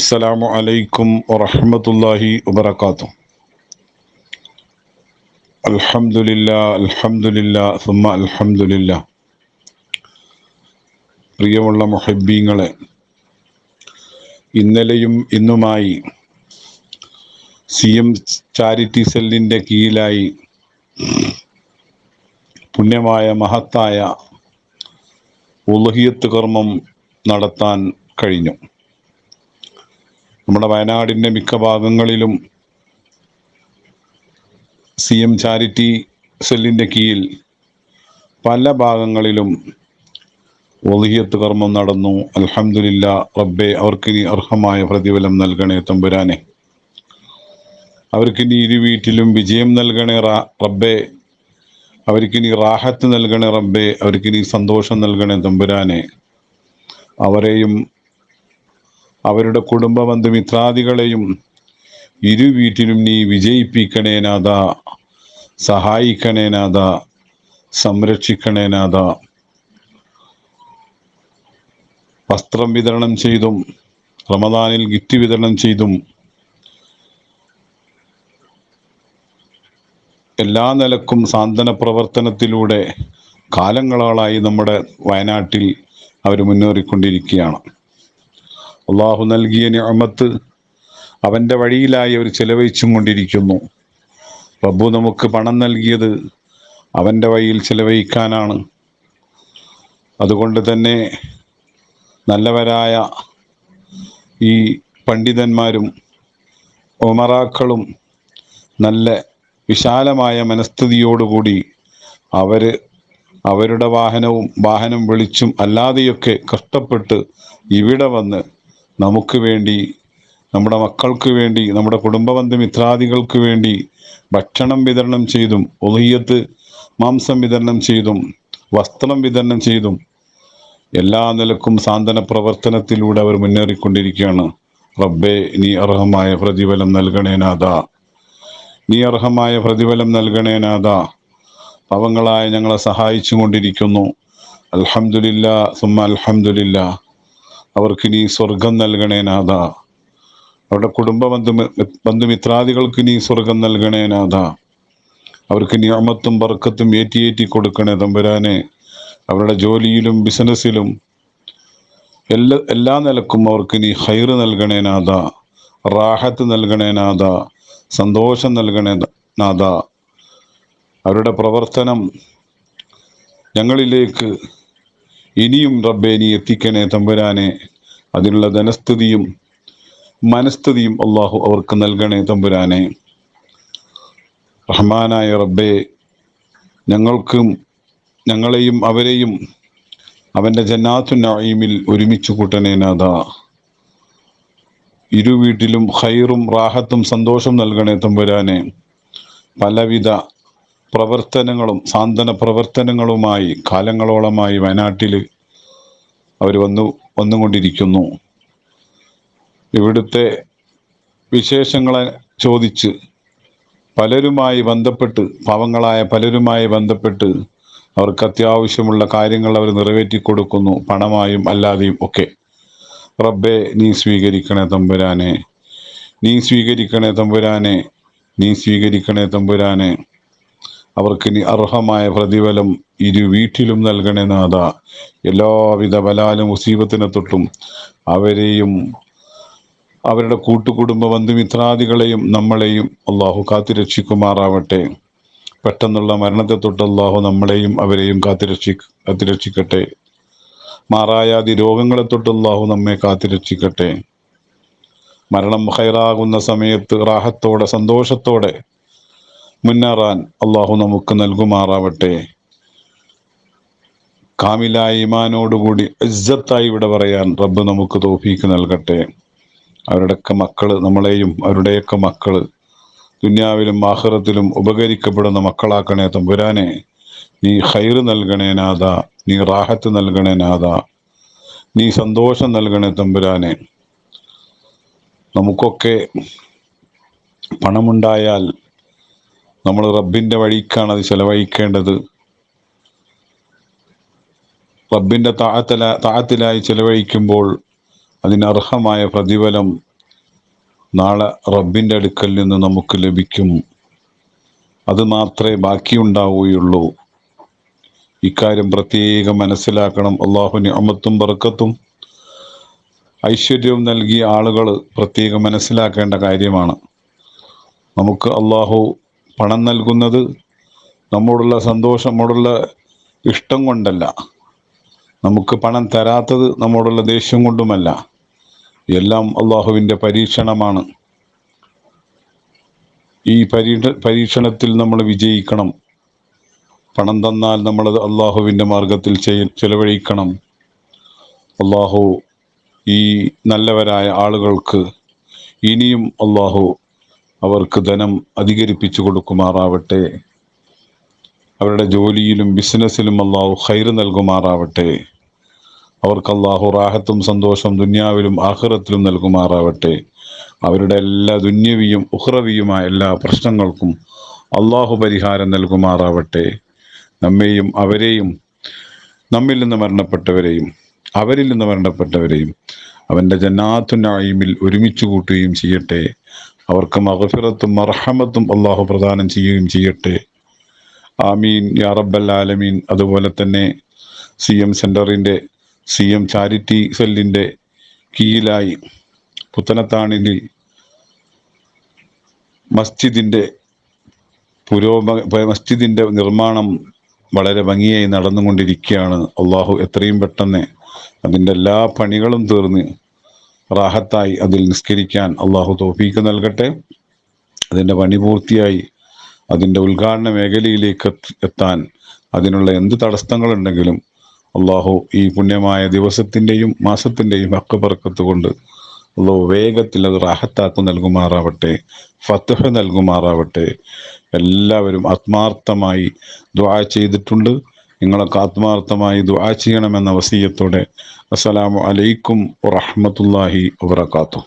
അസ്സലാമു അലൈക്കും വറഹ്മത്തുള്ളാഹി വബറകാതുഹു. അൽഹംദുലില്ലാ സുമ്മ അൽഹംദുലില്ലാ. പ്രിയമുള്ള മുഹബ്ബീങ്ങളെ, ഇന്നലെയും ഇന്നുമായി CM ചാരിറ്റി സെല്ലിൻ്റെ കീഴിലായി പുണ്യമായ മഹത്തായ ഉളുഹിയത്ത് കർമ്മം നടത്താൻ കഴിഞ്ഞു. നമ്മുടെ വയനാടിൻ്റെ മിക്ക ഭാഗങ്ങളിലും CM ചാരിറ്റി സെല്ലിൻ്റെ കീഴിൽ പല ഭാഗങ്ങളിലും ഉളുഹിയത്ത് കർമ്മം നടന്നു. അൽഹംദുലില്ലാ. റബ്ബേ, അവർക്കിനി അർഹമായ പ്രതിഫലം നൽകണേ തമ്പുരാനെ. അവർക്കിനി ഇരു വീട്ടിലും വിജയം നൽകണേ റബ്ബേ. അവർക്കിനി റാഹത്ത് നൽകണേ റബ്ബേ. അവർക്കിനി സന്തോഷം നൽകണേ തമ്പുരാനെ. അവരെയും അവരുടെ കുടുംബ ബന്ധുമിത്രാദികളെയും ഇരു വീട്ടിലും നീ വിജയിപ്പിക്കണേ നാഥ, സഹായിക്കണേ നാഥ, സംരക്ഷിക്കണേ നാഥ. വസ്ത്രം വിതരണം ചെയ്തും റമദാനിൽ ഗിഫ്റ്റ് വിതരണം ചെയ്തും എല്ലാ നിലക്കും സാന്ത്വന പ്രവർത്തനത്തിലൂടെ കാലങ്ങളായി നമ്മുടെ വയനാട്ടിൽ അവർ മുന്നേറിക്കൊണ്ടിരിക്കുകയാണ്. അള്ളാഹു നൽകിയ നിഅമത്ത് അവൻ്റെ വഴിയിലായി അവർ ചെലവഴിച്ചും കൊണ്ടിരിക്കുന്നു. റബ്ബു നമുക്ക് പണം നൽകിയത് അവൻ്റെ വഴിയിൽ ചെലവഴിക്കാനാണ്. അതുകൊണ്ട് തന്നെ നല്ലവരായ ഈ പണ്ഡിതന്മാരും ഉമറാക്കളും നല്ല വിശാലമായ മനസ്ഥിതിയോടുകൂടി അവരുടെ വാഹനം വിളിച്ചും അല്ലാതെയൊക്കെ കഷ്ടപ്പെട്ട് ഇവിടെ വന്ന് നമുക്ക് വേണ്ടി, നമ്മുടെ മക്കൾക്ക് വേണ്ടി, നമ്മുടെ കുടുംബബന്ധു മിത്രാദികൾക്ക് വേണ്ടി ഭക്ഷണം വിതരണം ചെയ്തും ഉളുഹിയത്ത് മാംസം വിതരണം ചെയ്തും വസ്ത്രം വിതരണം ചെയ്തും എല്ലാ നിലക്കും സാന്ത്വന പ്രവർത്തനത്തിലൂടെ അവർ മുന്നേറിക്കൊണ്ടിരിക്കുകയാണ്. റബ്ബേ, നീ അർഹമായ പ്രതിഫലം നൽകണേ നാഥ, നീ അർഹമായ പ്രതിഫലം നൽകണേ നാഥ. പാവങ്ങളായ ഞങ്ങളെ സഹായിച്ചു കൊണ്ടിരിക്കുന്നു. അൽഹംദുലില്ലാ സുമ്മ അൽഹംദുലില്ലാ. അവർക്ക് നീ സ്വർഗം നൽകണേ നാഥ. അവരുടെ കുടുംബ ബന്ധുമിത്രാദികൾക്ക് നീ സ്വർഗം നൽകണേ നാഥ. അവർക്ക് നിഅമത്തും ബർക്കത്തും ഏറ്റി കൊടുക്കണേ തമ്പുരാനെ. അവരുടെ ജോലിയിലും ബിസിനസ്സിലും എല്ലാ നിലക്കും അവർക്ക് നീ ഖൈറ് നൽകണേ നാഥ, റാഹത്ത് നൽകണേ നാഥ, സന്തോഷം നൽകണേ നാഥ. അവരുടെ പ്രവർത്തനം ഞങ്ങളിലേക്ക് ഇനിയും റബ്ബേ നീ എത്തിക്കണേ തമ്പുരാനെ. അതിനുള്ള ധനസ്ഥിതിയും മനസ്ഥിതിയും അള്ളാഹു അവർക്ക് നൽകണേ തമ്പുരാനെ. റഹ്മാനായ റബ്ബേ, ഞങ്ങളെയും അവരെയും അവൻ്റെ ജന്നാത്തുൻ നഈമിൽ ഒരുമിച്ച് കൂട്ടണേ നാഥ. ഇരു വീട്ടിലും ഖൈറും റാഹത്തും സന്തോഷം നൽകണേ തമ്പുരാനെ. പലവിധ പ്രവർത്തനങ്ങളും സാന്ത്വന പ്രവർത്തനങ്ങളുമായി കാലങ്ങളോളമായി വയനാട്ടിൽ അവർ വന്നുകൊണ്ടിരിക്കുന്നു. ഇവിടുത്തെ വിശേഷങ്ങളെ ചോദിച്ച് പലരുമായി ബന്ധപ്പെട്ട്, പാവങ്ങളായ പലരുമായി ബന്ധപ്പെട്ട് അവർക്ക് അത്യാവശ്യമുള്ള കാര്യങ്ങൾ അവർ നിറവേറ്റി കൊടുക്കുന്നു, പണമായും അല്ലാതെയും ഒക്കെ. റബ്ബേ, നീ സ്വീകരിക്കണേ തമ്പുരാനെ, നീ സ്വീകരിക്കണേ തമ്പുരാനെ, നീ സ്വീകരിക്കണേ തമ്പുരാനെ. അവർക്ക് നീ അർഹമായ പ്രതിഫലം ഇരു വീട്ടിലും നൽകണേ നാഥ. എല്ലാവിധ ബലാലും മുസീബത്തിനെ തൊട്ടും അവരെയും അവരുടെ കൂട്ടുകുടുംബ ബന്ധുമിത്രാദികളെയും നമ്മളെയും അള്ളാഹു കാത്തുരക്ഷിക്കുമാറാവട്ടെ. പെട്ടെന്നുള്ള മരണത്തെ തൊട്ട് അള്ളാഹു നമ്മളെയും അവരെയും കാത്തുരക്ഷിക്കട്ടെ. മാറായാതി രോഗങ്ങളെ തൊട്ട് അള്ളാഹു നമ്മെ കാത്തുരക്ഷിക്കട്ടെ. മരണം ഖൈറാകുന്ന സമയത്ത് റാഹത്തോടെ സന്തോഷത്തോടെ മുന്നേറാൻ അള്ളാഹു നമുക്ക് നൽകുമാറാവട്ടെ. കാമിലായ ഈമാനോടുകൂടി ഇസ്സത്തായി ഇവിടെ പറയാൻ റബ്ബ് നമുക്ക് തൗഫീക്ക് നൽകട്ടെ. അവരുടെയൊക്കെ മക്കള്, നമ്മളെയും അവരുടെയൊക്കെ മക്കള് ദുനിയാവിലും ആഖിറത്തിലും ഉപകരിക്കപ്പെടുന്ന മക്കളാക്കണേ തമ്പുരാനെ. നീ ഖൈറ് നൽകണേ നാഥ, നീ റാഹത്ത് നൽകണേ നാഥ, നീ സന്തോഷം നൽകണേ തമ്പുരാനെ. നമുക്കൊക്കെ പണമുണ്ടായാൽ നമ്മൾ റബ്ബിൻ്റെ വഴിക്കാണ് അത് ചെലവഴിക്കേണ്ടത്. റബ്ബിൻ്റെ താഅത്തിലായി ചെലവഴിക്കുമ്പോൾ അതിനർഹമായ പ്രതിഫലം നാളെ റബ്ബിൻ്റെ അടുക്കൽ നിന്ന് നമുക്ക് ലഭിക്കും. അത് മാത്രമേ ബാക്കിയുണ്ടാവുകയുള്ളൂ. ഇക്കാര്യം പ്രത്യേകം മനസ്സിലാക്കണം. അള്ളാഹു നിഅമത്തും ബർക്കത്തും ഐശ്വര്യവും നൽകിയ ആളുകൾ പ്രത്യേകം മനസ്സിലാക്കേണ്ട കാര്യമാണ്. നമുക്ക് അള്ളാഹു പണം നൽകുന്നത് നമ്മോടുള്ള സന്തോഷം, നമ്മോടുള്ള ഇഷ്ടം കൊണ്ടല്ല. നമുക്ക് പണം തരാത്തത് നമ്മോടുള്ള ദേഷ്യം കൊണ്ടുമല്ല. എല്ലാം അള്ളാഹുവിൻ്റെ പരീക്ഷണമാണ്. ഈ പരീക്ഷണത്തിൽ നമ്മൾ വിജയിക്കണം. പണം തന്നാൽ നമ്മളത് അള്ളാഹുവിൻ്റെ മാർഗത്തിൽ ചെലവഴിക്കണം. അള്ളാഹു ഈ നല്ലവരായ ആളുകൾക്ക് ഇനിയും അള്ളാഹു അവർക്ക് ധനം അധികരിപ്പിച്ചു കൊടുക്കുമാറാവട്ടെ. അവരുടെ ജോലിയിലും ബിസിനസ്സിലും അള്ളാഹു ഖൈർ നൽകുമാറാവട്ടെ. അവർക്ക് അള്ളാഹു റാഹത്തും സന്തോഷം ദുനിയാവിലും ആഖിറത്തിലും നൽകുമാറാവട്ടെ. അവരുടെ എല്ലാ ദുന്യവിയും ഉഖ്റവിയുമായ എല്ലാ പ്രശ്നങ്ങൾക്കും അള്ളാഹു പരിഹാരം നൽകുമാറാവട്ടെ. നമ്മെയും അവരെയും, നമ്മിൽ നിന്ന് മരണപ്പെട്ടവരെയും അവരിൽ നിന്ന് മരണപ്പെട്ടവരെയും അവൻ്റെ ജന്നാത്തുൻ നഈമിൽ ഒരുമിച്ച് കൂട്ടുകയും ചെയ്യട്ടെ. അവർക്ക് മഗ്ഫിറത്തും മർഹമത്തും അള്ളാഹു പ്രദാനം ചെയ്യുകയും ചെയ്യട്ടെ. ആമീൻ യാ റബ്ബൽ ആലമീൻ. അതുപോലെ തന്നെ CM സെൻ്ററിൻ്റെ CM ചാരിറ്റി സെല്ലിൻ്റെ കീഴിലായി പുത്തനത്താണിയിൽ മസ്ജിദിൻ്റെ നിർമ്മാണം വളരെ ഭംഗിയായി നടന്നുകൊണ്ടിരിക്കുകയാണ്. അള്ളാഹു എത്രയും പെട്ടെന്ന് അതിൻ്റെ എല്ലാ പണികളും തീർന്ന് റാഹത്തായി അതിൽ നിസ്കരിക്കാൻ അള്ളാഹു തൗഫീക്ക് നൽകട്ടെ. അതിൻ്റെ പണി പൂർത്തിയായി അതിൻ്റെ ഉദ്ഘാടന മേഖലയിലേക്ക് എത്താൻ അതിനുള്ള എന്ത് തടസ്സങ്ങളുണ്ടെങ്കിലും അള്ളാഹു ഈ പുണ്യമായ ദിവസത്തിൻ്റെയും മാസത്തിൻ്റെയും ഹക്ക് ബർക്കത്ത് കൊണ്ട് അള്ളാഹു വേഗത്തിൽ അത് റാഹത്താക്ക് നൽകുമാറാവട്ടെ, ഫത്ഹ് നൽകുമാറാവട്ടെ. എല്ലാവരും ആത്മാർത്ഥമായി ദുആ ചെയ്തിട്ടുണ്ട്. നിങ്ങളൊക്കെ ആത്മാർത്ഥമായി ദുആ ചെയ്യണമെന്ന വസിയത്തോടെ അസ്സലാമു അലൈക്കും വറഹ്മത്തുള്ളാഹി വബറകാതുഹു.